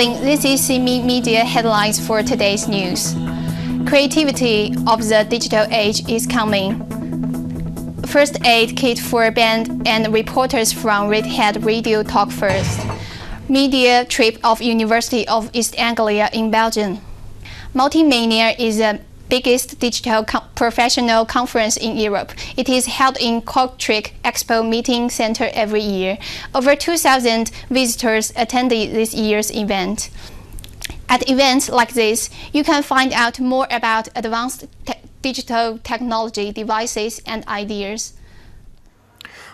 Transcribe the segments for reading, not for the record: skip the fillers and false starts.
evening, this is SeaMedia headlines for today's news. Creativity of the digital age is coming. First aid kit for band and reporters from Redhead Radio talkfest. Media trip of University of East Anglia in Belgium. Multimania is the biggest digital professional conference in Europe. It is held in Kortrijk Expo Meeting Center every year. Over 2,000 visitors attended this year's event. At events like this, you can find out more about advanced digital technology devices and ideas.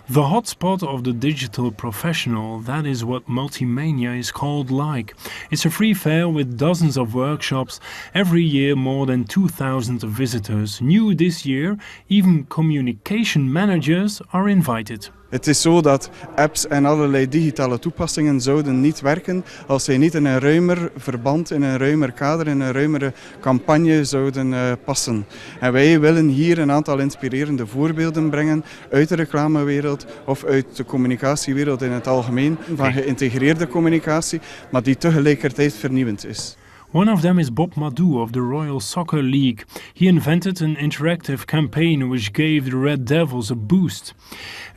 The hotspot of the digital professional, that is what Multimania is called like. It's a free fair with dozens of workshops, every year more than 2,000 visitors. New this year, even communication managers are invited. Het is zo dat apps en allerlei digitale toepassingen zouden niet werken als zij niet in een ruimer verband, in een ruimer kader, in een ruimere campagne zouden passen. En wij willen hier een aantal inspirerende voorbeelden brengen uit de reclamewereld of uit de communicatiewereld in het algemeen, van geïntegreerde communicatie, maar die tegelijkertijd vernieuwend is. One of them is Bob Madou of the Royal Soccer League. He invented an interactive campaign which gave the Red Devils a boost.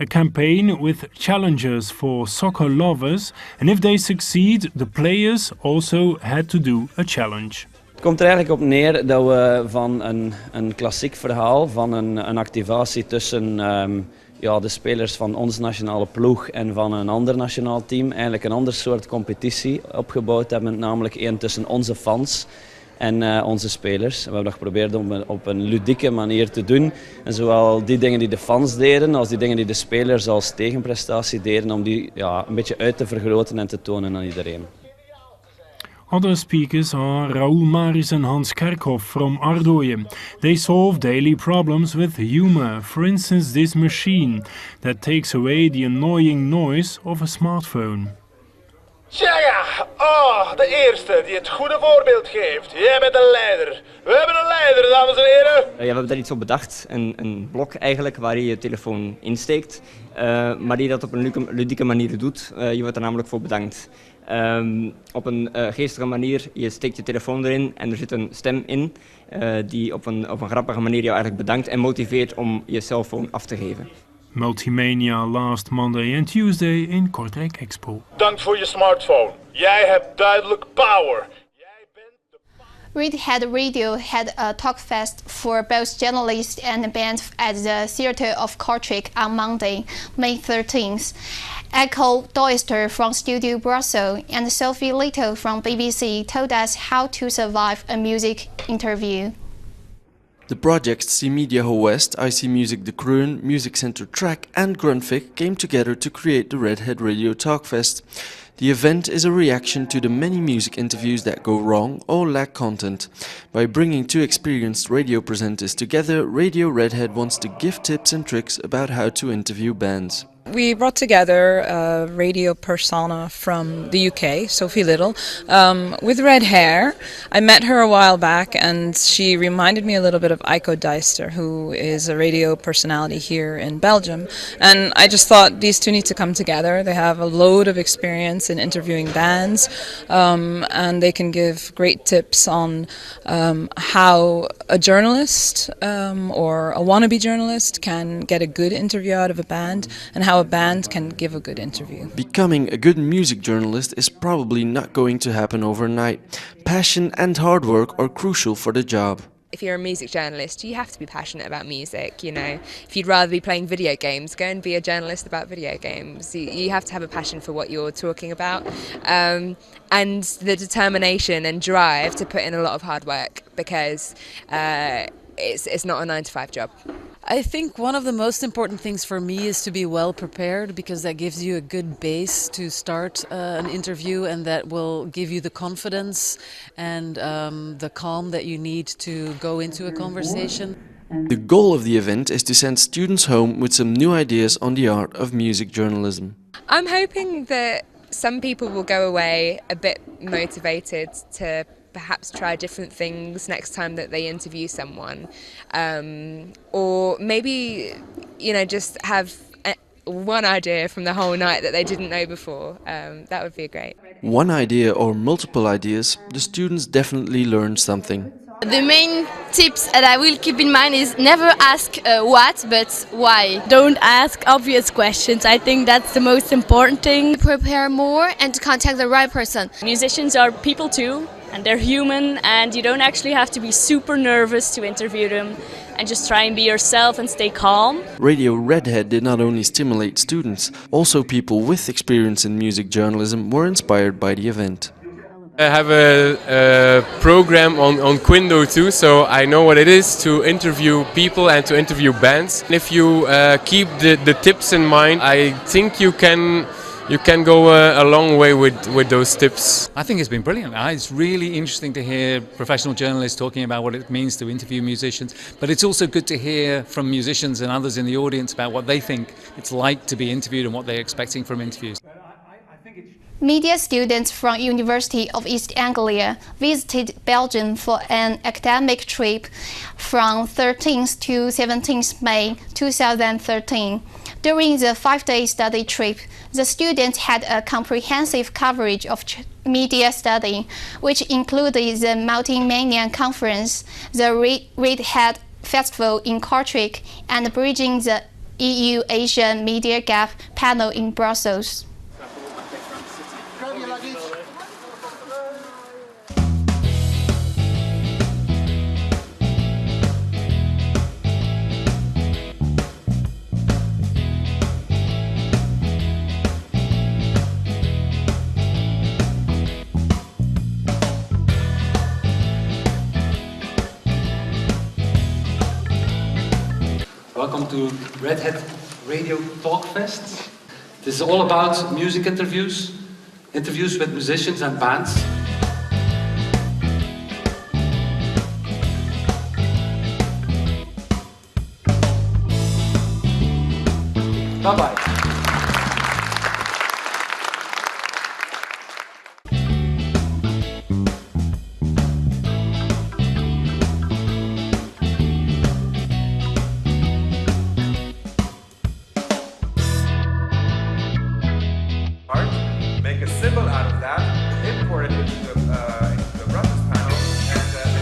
A campaign with challenges for soccer lovers, and if they succeed, the players also had to do a challenge. Het komt er eigenlijk op neer dat we van een klassiek verhaal, van een activatie tussen de spelers van onze nationale ploeg en van een ander nationaal team eigenlijk een ander soort competitie opgebouwd hebben, namelijk één tussen onze fans en onze spelers. We hebben dat geprobeerd om op een ludieke manier te doen. En zowel die dingen die de fans deden, als die dingen die de spelers als tegenprestatie deden, om die een beetje uit te vergroten en te tonen aan iedereen. Other speakers are Raoul Maris and Hans Kerkhoff from Ardooien. They solve daily problems with humor. For instance, this machine that takes away the annoying noise of a smartphone. Tja, de eerste die het goede voorbeeld geeft. Jij bent de leider. We hebben een leider, dames en heren. Ja, we hebben daar iets op bedacht. Een blok eigenlijk waar je je telefoon insteekt. Maar die dat op een ludieke manier doet. Je wordt er namelijk voor bedankt. Op een geestige manier, je steekt je telefoon erin en er zit een stem in die op een grappige manier jou eigenlijk bedankt en motiveert om je cellfoon af te geven. Multimania last Monday and Tuesday in Kortrijk Expo. Dank voor je smartphone. Jij hebt duidelijk power. Redhead Radio had a talkfest for both journalists and bands at the Theatre of Kortrijk on Monday, May 13th. Echo Doister from Studio Brussels and Sophie Little from BBC told us how to survive a music interview. The projects SeaMedia Howest, IC Music De Kroon, Music Center Track and Grunfik came together to create the Redhead Radio Talkfest. The event is a reaction to the many music interviews that go wrong or lack content. By bringing two experienced radio presenters together, Radio Redhead wants to give tips and tricks about how to interview bands. We brought together a radio persona from the UK, Sophie Little, with red hair. I met her a while back and she reminded me a little bit of Echo Deister, who is a radio personality here in Belgium. And I just thought these two need to come together. They have a load of experience in interviewing bands and they can give great tips on how a journalist or a wannabe journalist can get a good interview out of a band and how a band can give a good interview. Becoming a good music journalist is probably not going to happen overnight. Passion and hard work are crucial for the job. If you're a music journalist, you have to be passionate about music, you know. If you'd rather be playing video games, go and be a journalist about video games. You have to have a passion for what you're talking about and the determination and drive to put in a lot of hard work because it's not a 9-to-5 job. I think one of the most important things for me is to be well prepared, because that gives you a good base to start an interview, and that will give you the confidence and the calm that you need to go into a conversation. The goal of the event is to send students home with some new ideas on the art of music journalism. I'm hoping that some people will go away a bit motivated to perhaps try different things next time that they interview someone, or maybe, you know, just have one idea from the whole night that they didn't know before. That would be great. One idea or multiple ideas, the students definitely learn something. The main tips that I will keep in mind is never ask what, but why. Don't ask obvious questions. I think that's the most important thing. Prepare more and to contact the right person. Musicians are people too, and they're human, and you don't actually have to be super nervous to interview them, and just try and be yourself and stay calm. Radio Redhead did not only stimulate students, also people with experience in music journalism were inspired by the event. I have a program on Quindo too, so I know what it is to interview people and to interview bands. If you keep the tips in mind, I think you can go a long way with those tips. I think it's been brilliant. It's really interesting to hear professional journalists talking about what it means to interview musicians, but it's also good to hear from musicians and others in the audience about what they think it's like to be interviewed and what they're expecting from interviews. Media students from University of East Anglia visited Belgium for an academic trip from 13th to 17th May 2013. During the 5-day study trip, the students had a comprehensive coverage of media study, which included the Multimania conference, the Redhead festival in Kortrijk, and bridging the EU-Asia media gap panel in Brussels. Welcome to Redhead Radio Talkfest. This is all about music interviews with musicians and bands. Bye-bye. Make a symbol out of that, import it into the reference panel, and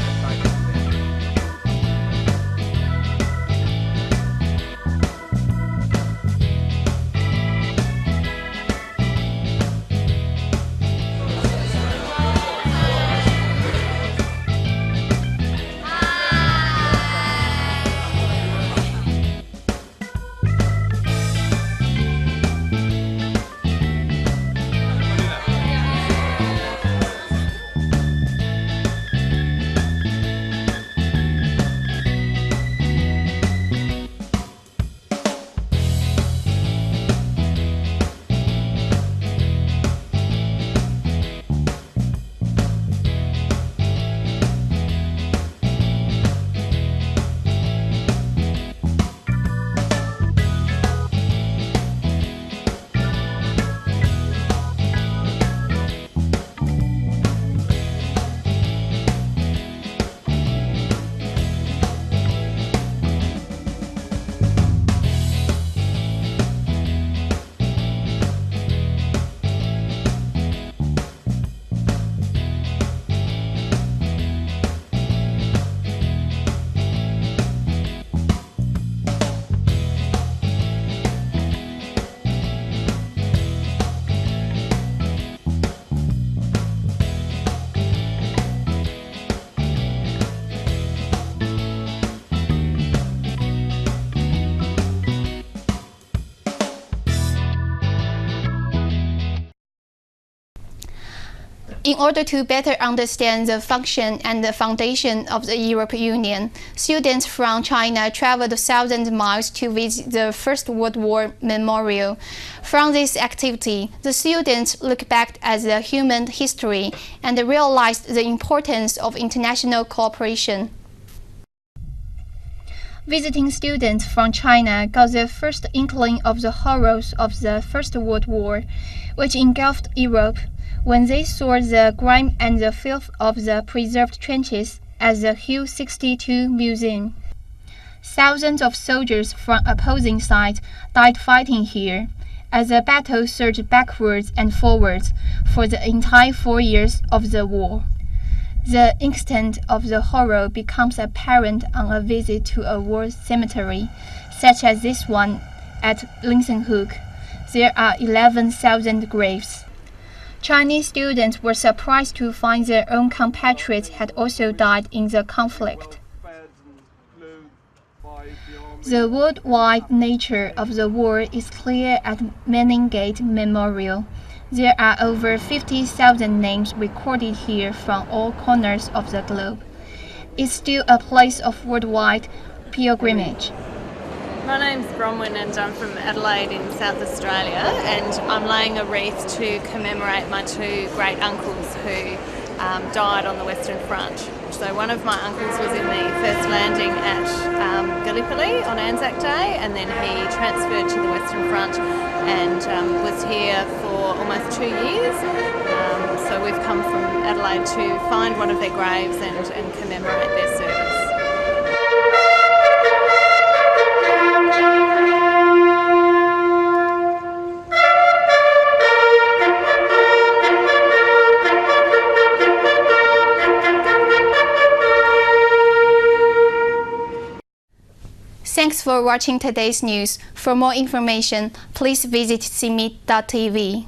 In order to better understand the function and the foundation of the European Union, students from China traveled 1,000 miles to visit the First World War Memorial. From this activity, the students look back at the human history and realized the importance of international cooperation. Visiting students from China got their first inkling of the horrors of the First World War, which engulfed Europe, when they saw the grime and the filth of the preserved trenches at the Hill 62 Museum. Thousands of soldiers from opposing sides died fighting here, as the battle surged backwards and forwards for the entire 4 years of the war. The extent of the horror becomes apparent on a visit to a war cemetery, such as this one at Linsenhoek. There are 11,000 graves. Chinese students were surprised to find their own compatriots had also died in the conflict. The worldwide nature of the war is clear at Meningate Memorial. There are over 50,000 names recorded here from all corners of the globe. It's still a place of worldwide pilgrimage. My name's Bronwyn and I'm from Adelaide in South Australia, and I'm laying a wreath to commemorate my two great uncles who died on the Western Front. So one of my uncles was in the first landing at Gallipoli on Anzac Day, and then he transferred to the Western Front and was here for almost 2 years. So we've come from Adelaide to find one of their graves and commemorate their service. Thanks for watching today's news. For more information, please visit SeaMe.tv.